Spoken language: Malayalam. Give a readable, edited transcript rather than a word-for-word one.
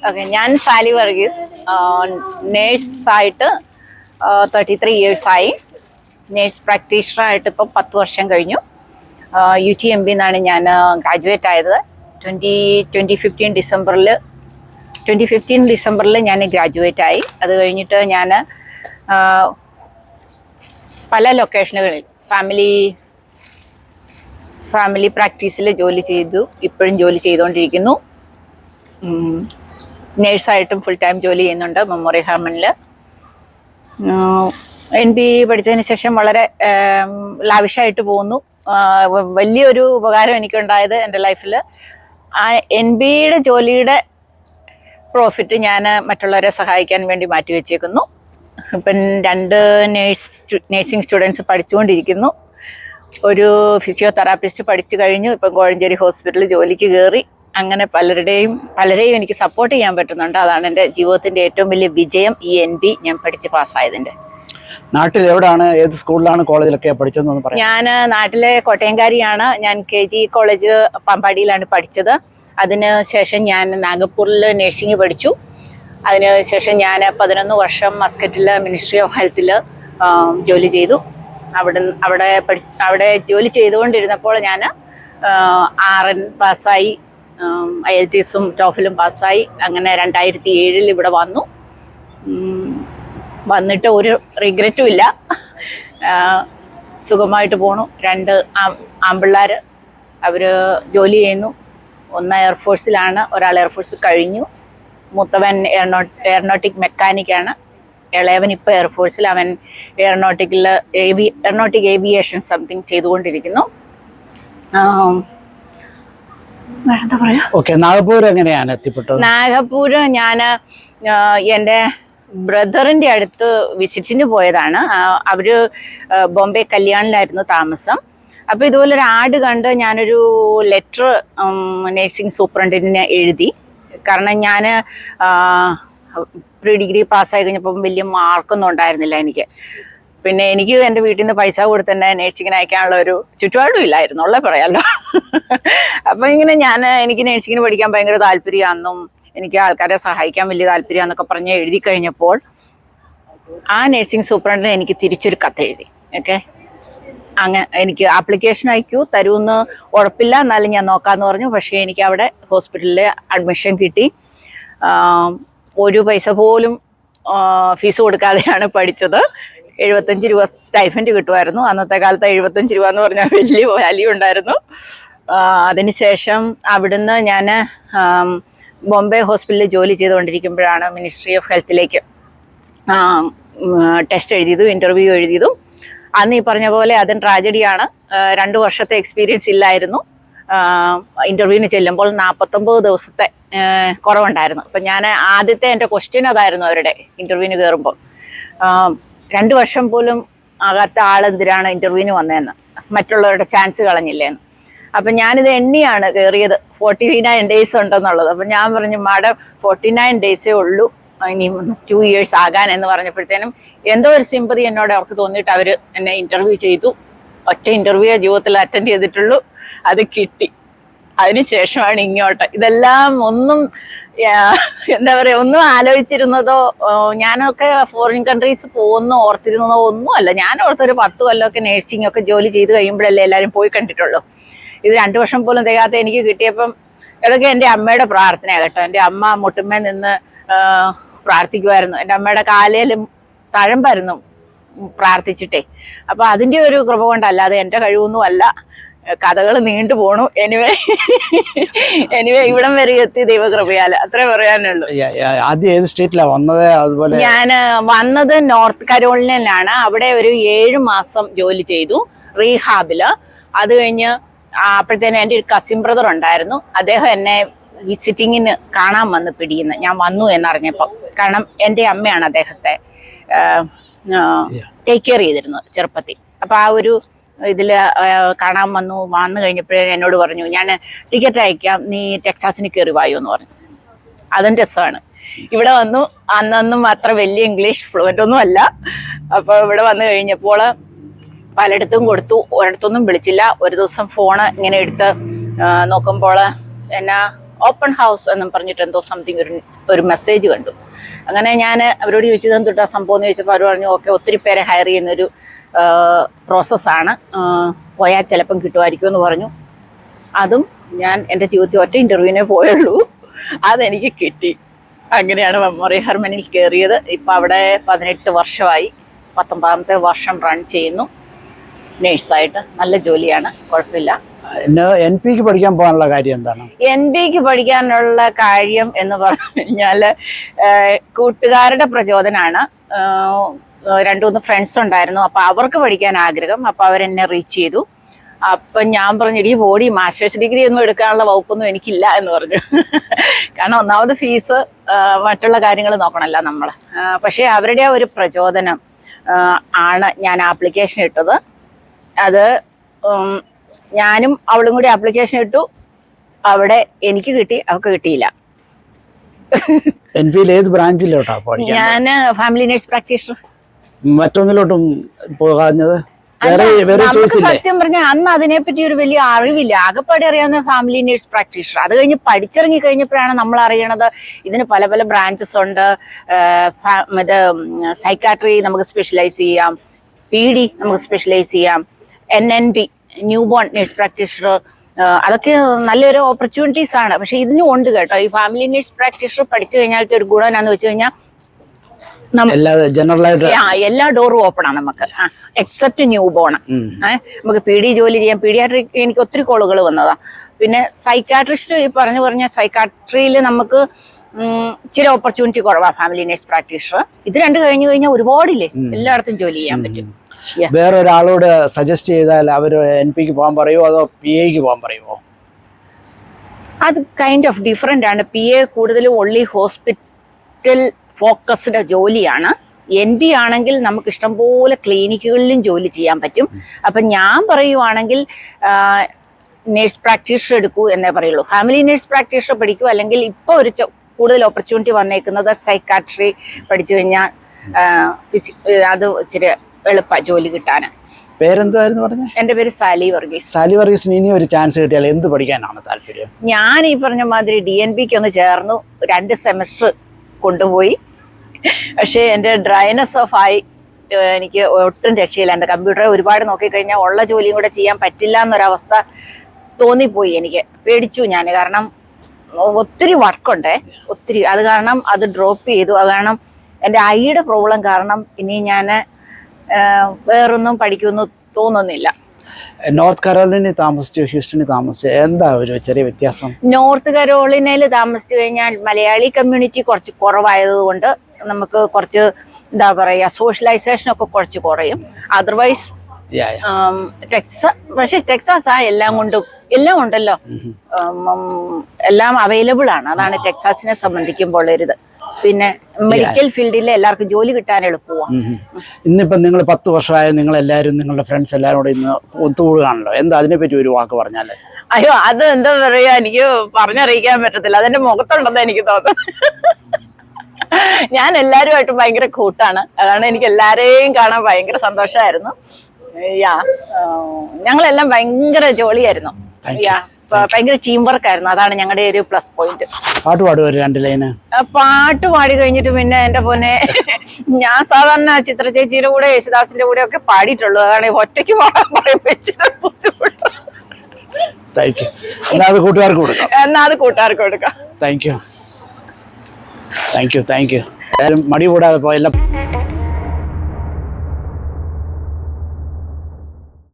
ഓക്കെ, ഞാൻ സാലി വർഗീസ്. നേഴ്സായിട്ട് 33 ഇയേഴ്സായി. നേഴ്സ് പ്രാക്ടീഷണറായിട്ട് ഇപ്പോൾ 10 വർഷം കഴിഞ്ഞു. UTMB എന്നാണ് ഞാൻ ഗ്രാജുവേറ്റ് ആയത്. 2015 ഡിസംബറിൽ ഞാൻ ഗ്രാജുവേറ്റ് ആയി. അത് കഴിഞ്ഞിട്ട് ഞാൻ പല ലൊക്കേഷനുകളിൽ ഫാമിലി പ്രാക്ടീസിൽ ജോലി ചെയ്തു. ഇപ്പോഴും ജോലി ചെയ്തുകൊണ്ടിരിക്കുന്നു. നേഴ്സായിട്ടും ഫുൾ ടൈം ജോലി ചെയ്യുന്നുണ്ട് മെമ്മോറിയൽ ഹാർമണിൽ. NB പഠിച്ചതിന് ശേഷം വളരെ ലാവിഷായിട്ട് പോകുന്നു. വലിയൊരു ഉപകാരം എനിക്കുണ്ടായത് എൻ്റെ ലൈഫിൽ ആ NBയുടെ ജോലിയുടെ പ്രോഫിറ്റ് ഞാൻ മറ്റുള്ളവരെ സഹായിക്കാൻ വേണ്ടി മാറ്റിവെച്ചേക്കുന്നു. ഇപ്പം 2 നേഴ്സിംഗ് സ്റ്റുഡൻസ് പഠിച്ചുകൊണ്ടിരിക്കുന്നു. ഒരു ഫിസിയോതെറാപ്പിസ്റ്റ് പഠിച്ചു കഴിഞ്ഞു. ഇപ്പം കോഴഞ്ചേരി ഹോസ്പിറ്റലിൽ ജോലിക്ക് കയറി. അങ്ങനെ പലരെയും എനിക്ക് സപ്പോർട്ട് ചെയ്യാൻ പറ്റുന്നുണ്ട്. അതാണ് എൻ്റെ ജീവിതത്തിൻ്റെ ഏറ്റവും വലിയ വിജയം, ഈ NB ഞാൻ പഠിച്ച് പാസ്സായതിൻ്റെ. നാട്ടിൽ എവിടെയാണ്, ഏത് സ്കൂളിലാണ്, കോളേജിലൊക്കെ പഠിച്ചതെന്ന് പറയാം? ഞാൻ നാട്ടിലെ കോട്ടയംകാരിയാണ്. ഞാൻ KG കോളേജ് പാമ്പാടിയിലാണ് പഠിച്ചത്. അതിന് ശേഷം ഞാൻ നാഗപ്പൂരിൽ നഴ്സിംഗ് പഠിച്ചു. അതിന് ശേഷം ഞാൻ 11 വർഷം മസ്കറ്റിൽ മിനിസ്ട്രി ഓഫ് ഹെൽത്തിൽ ജോലി ചെയ്തു. അവിടെ ജോലി ചെയ്തുകൊണ്ടിരുന്നപ്പോൾ ഞാൻ RN പാസ്സായി, IELTSഉം TOEFLും പാസ്സായി. അങ്ങനെ 2007 ഇവിടെ വന്നു. വന്നിട്ട് ഒരു റിഗ്രറ്റും ഇല്ല. സുഖമായിട്ട് പോണു. 2 ആൺപിള്ളേർ, അവർ ജോലി ചെയ്യുന്നു. ഒന്ന് എയർഫോഴ്സിലാണ്, ഒരാൾ എയർഫോഴ്സ് കഴിഞ്ഞു. മൂത്തവൻ എയറോനോട്ടിക് മെക്കാനിക്കാണ്. ഇളയവൻ ഇപ്പോൾ എയർഫോഴ്സിൽ, അവൻ എയറോനോട്ടിക് ഏവിയേഷൻ സംതിങ് ചെയ്തുകൊണ്ടിരിക്കുന്നു. എന്താ പറയാ? ഓക്കെ, നാഗപ്പൂർ എങ്ങനെയാണ് എത്തിപ്പെട്ടത്? നാഗപ്പൂർ ഞാൻ എൻ്റെ ബ്രദറിൻ്റെ അടുത്ത് വിസിറ്റിന് പോയതാണ്. അവർ ബോംബെ കല്യാണിലായിരുന്നു താമസം. അപ്പോൾ ഇതുപോലൊരു ആഡ് കണ്ട് ഞാനൊരു ലെറ്റർ നേഴ്സിംഗ് സൂപ്രണ്ടിന് എഴുതി. കാരണം ഞാൻ പ്രീ ഡിഗ്രി പാസ്സായി കഴിഞ്ഞപ്പം വലിയ മാർക്കൊന്നും ഉണ്ടായിരുന്നില്ല എനിക്ക്. പിന്നെ എനിക്ക് എൻ്റെ വീട്ടിൽ നിന്ന് പൈസ കൊടുത്ത് തന്നെ നേഴ്സിങ്ങിന് അയക്കാനുള്ള ഒരു ചുറ്റുപാടും ഇല്ലായിരുന്നു, ഉള്ളത് പറയാമല്ലോ. അപ്പം ഇങ്ങനെ എനിക്ക് നേഴ്സിങ്ങിന് പഠിക്കാൻ ഭയങ്കര താല്പര്യമാണെന്നും എനിക്ക് ആൾക്കാരെ സഹായിക്കാൻ വലിയ താല്പര്യമാണെന്നൊക്കെ പറഞ്ഞ് എഴുതി കഴിഞ്ഞപ്പോൾ ആ നേഴ്സിംഗ് സൂപ്രണ്ടിന് എനിക്ക് തിരിച്ചൊരു കത്തെഴുതി. ഓക്കെ, അങ്ങനെ എനിക്ക് ആപ്ലിക്കേഷൻ അയക്കൂ, തരുമെന്ന് ഉറപ്പില്ല, എന്നാലും ഞാൻ നോക്കാമെന്ന് പറഞ്ഞു. പക്ഷേ എനിക്ക് അവിടെ ഹോസ്പിറ്റലിൽ അഡ്മിഷൻ കിട്ടി. ഒരു പൈസ പോലും ഫീസ് കൊടുക്കാതെയാണ് പഠിച്ചത്. 75 രൂപ സ്റ്റൈഫൻഡ് കിട്ടുമായിരുന്നു. അന്നത്തെ കാലത്ത് 75 രൂപ എന്ന് പറഞ്ഞാൽ വലിയ വാല്യൂ ഉണ്ടായിരുന്നു. അതിനുശേഷം അവിടുന്ന് ഞാൻ ബോംബെ ഹോസ്പിറ്റലിൽ ജോലി ചെയ്തുകൊണ്ടിരിക്കുമ്പോഴാണ് മിനിസ്ട്രി ഓഫ് ഹെൽത്തിലേക്ക് ടെസ്റ്റ് എഴുതിയതും ഇൻ്റർവ്യൂ എഴുതിയതും. അന്ന് ഈ പറഞ്ഞ പോലെ അതും ട്രാജഡിയാണ്. 2 വർഷത്തെ എക്സ്പീരിയൻസ് ഇല്ലായിരുന്നു. ഇൻ്റർവ്യൂവിന് ചെല്ലുമ്പോൾ 49 ദിവസത്തെ കുറവുണ്ടായിരുന്നു. അപ്പം ഞാൻ ആദ്യത്തെ എൻ്റെ ക്വസ്റ്റ്യൻ അതായിരുന്നു അവരുടെ ഇൻ്റർവ്യൂവിന് കയറുമ്പോൾ, 2 വർഷം പോലും ആകാത്ത ആളെന്തിനാണ് ഇൻ്റർവ്യൂവിന് വന്നതെന്ന്, മറ്റുള്ളവരുടെ ചാൻസ് കളഞ്ഞില്ലേന്ന്. അപ്പം ഞാനിത് എണ്ണിയാണ് കയറിയത്, 49 ഡേയ്സ് ഉണ്ടെന്നുള്ളത്. അപ്പം ഞാൻ പറഞ്ഞു, മാഡം 49 ഡേയ്സേ ഉള്ളൂ, ഇനി 2 ഇയേഴ്സ് ആകാൻ എന്ന് പറഞ്ഞപ്പോഴത്തേനും എന്തോ ഒരു സിമ്പതി എന്നോട് അവർക്ക് തോന്നിയിട്ട് അവർ എന്നെ ഇൻ്റർവ്യൂ ചെയ്തു. ഒറ്റ ഇൻ്റർവ്യൂ ജീവിതത്തിൽ അറ്റൻഡ് ചെയ്തിട്ടുള്ളൂ, അത് കിട്ടി. അതിനുശേഷമാണ് ഇങ്ങോട്ട് ഇതെല്ലാം ഒന്നും എന്താ പറയുക, ഒന്നും ആലോചിച്ചിരുന്നതോ ഞാനൊക്കെ ഫോറിൻ കൺട്രീസ് പോകുന്നോ ഓർത്തിരുന്നതോ ഒന്നുമല്ല. ഞാൻ ഓർത്തൊരു 10 കൊല്ലമൊക്കെ നേഴ്സിംഗ് ഒക്കെ ജോലി ചെയ്ത് കഴിയുമ്പോഴല്ലേ എല്ലാവരും പോയി കണ്ടിട്ടുള്ളൂ. ഇത് 2 വർഷം പോലും തികയാത്ത എനിക്ക് കിട്ടിയപ്പം ഇതൊക്കെ എൻ്റെ അമ്മയുടെ പ്രാർത്ഥനയാണ് കേട്ടോ. എൻ്റെ അമ്മ മുട്ടുമ്മേ നിന്ന് പ്രാർത്ഥിക്കുമായിരുന്നു. എൻ്റെ അമ്മയുടെ കാലയിലും തഴമ്പായിരുന്നു പ്രാർത്ഥിച്ചിട്ടേ. അപ്പോൾ അതിൻ്റെ ഒരു കൃപ കൊണ്ടല്ലാതെ എൻ്റെ കഴിവൊന്നും അല്ല. കഥകൾ നീണ്ടു പോണു. എനിവേ ഇവിടം വരെ എത്തി ദൈവകൃപയാൽ, അത്രേ പറയാനുള്ളൂ. ആദ്യം ഏത് സ്റ്റേറ്റിലാണ് വന്നത്? അതുപോലെ ഞാൻ വന്നത് നോർത്ത് കരോളിനയിലാണ്. അവിടെ ഒരു 7 മാസം ജോലി ചെയ്തു റീഹാബില്. അത് കഴിഞ്ഞ് അപ്പോഴത്തേനും എൻ്റെ ഒരു കസിൻ ബ്രദർ ഉണ്ടായിരുന്നു. അദ്ദേഹം എന്നെ വിസിറ്റിങ്ങിന് കാണാൻ വന്ന് പിടിയുന്നു, ഞാൻ വന്നു എന്നറിഞ്ഞപ്പോൾ. കാരണം എൻ്റെ അമ്മയാണ് അദ്ദേഹത്തെ ടേക്ക് കെയർ ചെയ്തിരുന്നത് ചെറുപ്പത്തിൽ. അപ്പോൾ ആ ഒരു ഇതിൽ കാണാൻ വന്നു കഴിഞ്ഞപ്പോഴേ എന്നോട് പറഞ്ഞു, ഞാൻ ടിക്കറ്റ് അയക്കാം, നീ ടെക്സാസിന് കയറി വായോ എന്ന് പറഞ്ഞു. അതും രസമാണ്. ഇവിടെ വന്നു. അന്നൊന്നും അത്ര വലിയ ഇംഗ്ലീഷ് ഫ്ലുവൻ്റ് ഒന്നും അല്ല. അപ്പോൾ ഇവിടെ വന്നു കഴിഞ്ഞപ്പോൾ പലയിടത്തും കൊടുത്തു, ഒരിടത്തൊന്നും വിളിച്ചില്ല. ഒരു ദിവസം ഫോണ് ഇങ്ങനെ എടുത്ത് നോക്കുമ്പോൾ എന്നാ ഓപ്പൺ ഹൗസ് എന്നും പറഞ്ഞിട്ട് എന്തോ സംതിങ് ഒരു മെസ്സേജ് കണ്ടു. അങ്ങനെ ഞാൻ അവരോട് ചോദിച്ചത് എന്തുട്ടാ സംഭവം എന്ന് ചോദിച്ചപ്പോൾ അവർ പറഞ്ഞു ഓക്കെ ഒത്തിരി പേരെ ഹയർ ചെയ്യുന്നൊരു പ്രോസസ്സാണ്, പോയാൽ ചിലപ്പം കിട്ടുമായിരിക്കും എന്ന് പറഞ്ഞു. അതും ഞാൻ എൻ്റെ ജീവിതത്തിൽ ഒറ്റ ഇൻ്റർവ്യൂവിനെ പോയുള്ളൂ, അതെനിക്ക് കിട്ടി. അങ്ങനെയാണ് മെമ്മോറിയൽ ഹെർമനിൽ കയറിയത്. ഇപ്പം അവിടെ 18 വർഷമായി, 19ാമത്തെ വർഷം റൺ ചെയ്യുന്നു നേഴ്സായിട്ട്. നല്ല ജോലിയാണ്, കുഴപ്പമില്ല. NP-ക്ക് പഠിക്കാൻ പോകാനുള്ള കാര്യം എന്താണ്? NP-ക്ക് പഠിക്കാനുള്ള കാര്യം എന്ന് പറഞ്ഞു കഴിഞ്ഞാൽ കൂട്ടുകാരുടെ പ്രചോദനമാണ്. 2-3 ഫ്രണ്ട്സ് ഉണ്ടായിരുന്നു, അപ്പോൾ അവർക്ക് പഠിക്കാൻ ആഗ്രഹം. അപ്പോൾ അവരെന്നെ റീച്ച് ചെയ്തു. അപ്പം ഞാൻ പറഞ്ഞു ഇടീ ബോഡി മാസ്റ്റേഴ്സ് ഡിഗ്രി ഒന്നും എടുക്കാനുള്ള വകുപ്പൊന്നും എനിക്കില്ല എന്ന് പറഞ്ഞു. കാരണം ഒന്നാമത് ഫീസ്, മറ്റുള്ള കാര്യങ്ങൾ നോക്കണമല്ലോ നമ്മൾ. പക്ഷേ അവരുടെ ഒരു പ്രചോദനം ആണ് ഞാൻ ആപ്ലിക്കേഷൻ ഇട്ടത്. അത് ഞാനും അവളും കൂടി ആപ്ലിക്കേഷൻ ഇട്ടു. അവിടെ എനിക്ക് കിട്ടി, അവൾക്ക് കിട്ടിയില്ല. NP-യിൽ ഏത് ബ്രാഞ്ചിലോട്ടാ പഠിക്കാൻ? ഞാൻ ഫാമിലി നേഴ്സ് പ്രാക്ടീഷണർ. മറ്റൊന്നിലോട്ടും പോകാഞ്ഞത്? സത്യം പറഞ്ഞാൽ അന്ന് അതിനെപ്പറ്റി ഒരു വലിയ അറിവില്ല. ആകെപ്പാടെ അറിയാവുന്ന ഫാമിലി നേഴ്സ് പ്രാക്ടീഷണർ. അത് കഴിഞ്ഞ് പഠിച്ചിറങ്ങി കഴിഞ്ഞപ്പോഴാണ് നമ്മൾ അറിയണത് ഇതിന് പല പല ബ്രാഞ്ചസ് ഉണ്ട്. മറ്റേ സൈക്കാട്രി നമുക്ക് സ്പെഷ്യലൈസ് ചെയ്യാം, PD നമുക്ക് സ്പെഷ്യലൈസ് ചെയ്യാം, NNP new born nurse practitioner. അതൊക്കെ നല്ലൊരു ഓപ്പർച്യൂണിറ്റീസ് ആണ്. പക്ഷെ ഇതിനും ഉണ്ട് കേട്ടോ. ഈ ഫാമിലി നേഴ്സ് പ്രാക്ടീഷണർ പഠിച്ചു കഴിഞ്ഞാലത്തെ ഒരു ഗുണം എന്നാന്ന് വെച്ച് കഴിഞ്ഞാൽ എല്ലാ ഡോറും ഓപ്പൺ ആണ് നമുക്ക്, എക്സെപ്റ്റ് ന്യൂ ബോൺ. നമുക്ക് PD ജോലി ചെയ്യാം. പീഡിയാട്രിക് എനിക്ക് ഒത്തിരി കോളുകൾ വന്നതാ. പിന്നെ സൈക്കാട്രിസ്റ്റ്, ഈ പറഞ്ഞ സൈക്കാട്രിയിൽ നമുക്ക് ഇച്ചിരി ഓപ്പർച്യൂണിറ്റി കുറവാണ് ഫാമിലി നേഴ്സ് പ്രാക്ടീഷണർ. ഇത് രണ്ട് കഴിഞ്ഞു കഴിഞ്ഞാൽ ഒരുപാടില്ലേ, എല്ലായിടത്തും ജോലി ചെയ്യാൻ പറ്റും. വേറൊരാളോട് സജസ്റ്റ് ചെയ്താൽ അവർ NP-ക്ക് പോകാൻ പറയുമോ അതോ PA-ക്ക് പോകാൻ പറയുമോ? അത് കൈൻഡ് ഓഫ് ഡിഫറെൻ്റ് ആണ്. PA കൂടുതലും ഒൺലി ഹോസ്പിറ്റൽ ഫോക്കസ്ഡ് ജോലിയാണ്. NP ആണെങ്കിൽ നമുക്ക് ഇഷ്ടംപോലെ ക്ലിനിക്കുകളിലും ജോലി ചെയ്യാൻ പറ്റും. അപ്പം ഞാൻ പറയുവാണെങ്കിൽ നേഴ്സ് പ്രാക്ടീഷണർ എടുക്കൂ എന്നേ പറയുള്ളൂ. ഫാമിലി നേഴ്സ് പ്രാക്ടീഷണർ പഠിക്കൂ, അല്ലെങ്കിൽ ഇപ്പോൾ ഒരു കൂടുതൽ ഓപ്പർച്യൂണിറ്റി വന്നേക്കുന്നത് സൈക്കാട്രി പഠിച്ചു കഴിഞ്ഞാൽ അത് ഇച്ചിരി എളുപ്പ ജോലി കിട്ടാൻ. പേരെന്തായിരുന്നു പറഞ്ഞത്? എൻ്റെ പേര് സാലി വർഗീസ്. സാലി വർഗീസിന് ഇനി ഒരു ചാൻസ് കിട്ടിയാൽ എന്ത് പഠിക്കാനാണ് താല്പര്യം? ഞാൻ ഈ പറഞ്ഞ മാതിരി DNP-ക്ക് ഒന്ന് ചേർന്നു, 2 സെമസ്റ്റർ കൊണ്ടുപോയി. പക്ഷേ എൻ്റെ ഡ്രൈനസ് ഓഫ് ആയി, എനിക്ക് ഒട്ടും രക്ഷയില്ല. എൻ്റെ കമ്പ്യൂട്ടറെ ഒരുപാട് നോക്കിക്കഴിഞ്ഞാൽ ഉള്ള ജോലിയും കൂടെ ചെയ്യാൻ പറ്റില്ല എന്നൊരവസ്ഥ തോന്നിപ്പോയി. എനിക്ക് പേടിച്ചു ഞാൻ, കാരണം ഒത്തിരി വർക്കുണ്ടേ, ഒത്തിരി. അത് കാരണം അത് ഡ്രോപ്പ് ചെയ്തു. അത് കാരണം എൻ്റെ ഐയുടെ പ്രോബ്ലം കാരണം ഇനി ഞാൻ വേറൊന്നും പഠിക്കുമെന്ന് തോന്നുന്നില്ല. നോർത്ത് കരോളിനയിൽ താമസിച്ചു, ഹ്യൂസ്റ്റണിൽ താമസിച്ചു, എന്താ ഒരു ചെറിയ വ്യത്യാസം? നോർത്ത് കരോളിനയിൽ താമസിച്ചു കഴിഞ്ഞാൽ മലയാളി കമ്മ്യൂണിറ്റി കുറച്ച് കുറവായതുകൊണ്ട് നമുക്ക് കുറച്ച് എന്താ പറയുക, സോഷ്യലൈസേഷൻ ഒക്കെ കുറച്ച് കുറയും. അതർവൈസ് പക്ഷേ ടെക്സാസ് എല്ലാം ഉണ്ടല്ലോ, എല്ലാം അവൈലബിൾ ആണ്. അതാണ് ടെക്സാസിനെ സംബന്ധിക്കുമ്പോൾ ഒരിത്. പിന്നെ മെഡിക്കൽ ഫീൽഡിൽ എല്ലാവർക്കും ജോലി കിട്ടാൻ എളുപ്പമാണ്. ഇന്നിപ്പം നിങ്ങൾ 10 വർഷമായ നിങ്ങളെല്ലാവരും, നിങ്ങളുടെ ഫ്രണ്ട്സ് എല്ലാവരും കൂടെ ഇന്ന് ഒത്തുകൂടുകയാണല്ലോ, എന്താ അതിനെപ്പറ്റി ഒരു വാക്ക് പറഞ്ഞാൽ? അയ്യോ, അത് എന്താ പറയുക, എനിക്ക് പറഞ്ഞറിയിക്കാൻ പറ്റത്തില്ല. അതെന്റെ മുഖത്തുണ്ടെന്ന് എനിക്ക് തോന്നുന്നു. ഞാൻ എല്ലാവരുമായിട്ട് ഭയങ്കര കൂട്ടാണ്. അതാണ് എനിക്ക് എല്ലാവരെയും കാണാൻ ഭയങ്കര സന്തോഷമായിരുന്നു. ഞങ്ങളെല്ലാം ഭയങ്കര ജോളിയായിരുന്നു. ഭയങ്കര ടീം വർക്ക് ആയിരുന്നു. അതാണ് ഞങ്ങളുടെ ഒരു പ്ലസ് പോയിന്റ്. പാട്ട് പാടുക 2 ലൈന്? പാട്ട് പാടി കഴിഞ്ഞിട്ട് പിന്നെ എന്റെ പൊന്നെ, ഞാൻ സാധാരണ ചിത്ര ചേച്ചിയുടെ കൂടെ യേശുദാസിന്റെ കൂടെ ഒക്കെ പാടിയിട്ടുള്ളൂ. അതാണ് ഒറ്റയ്ക്ക് പാടാൻ പറയുമ്പോൾ ബുദ്ധിമുട്ട്. എന്നാ അത് കൂട്ടുകാർക്ക് കൊടുക്കാം. Thank you. മടി കൂടാതെ പോയെല്ലാം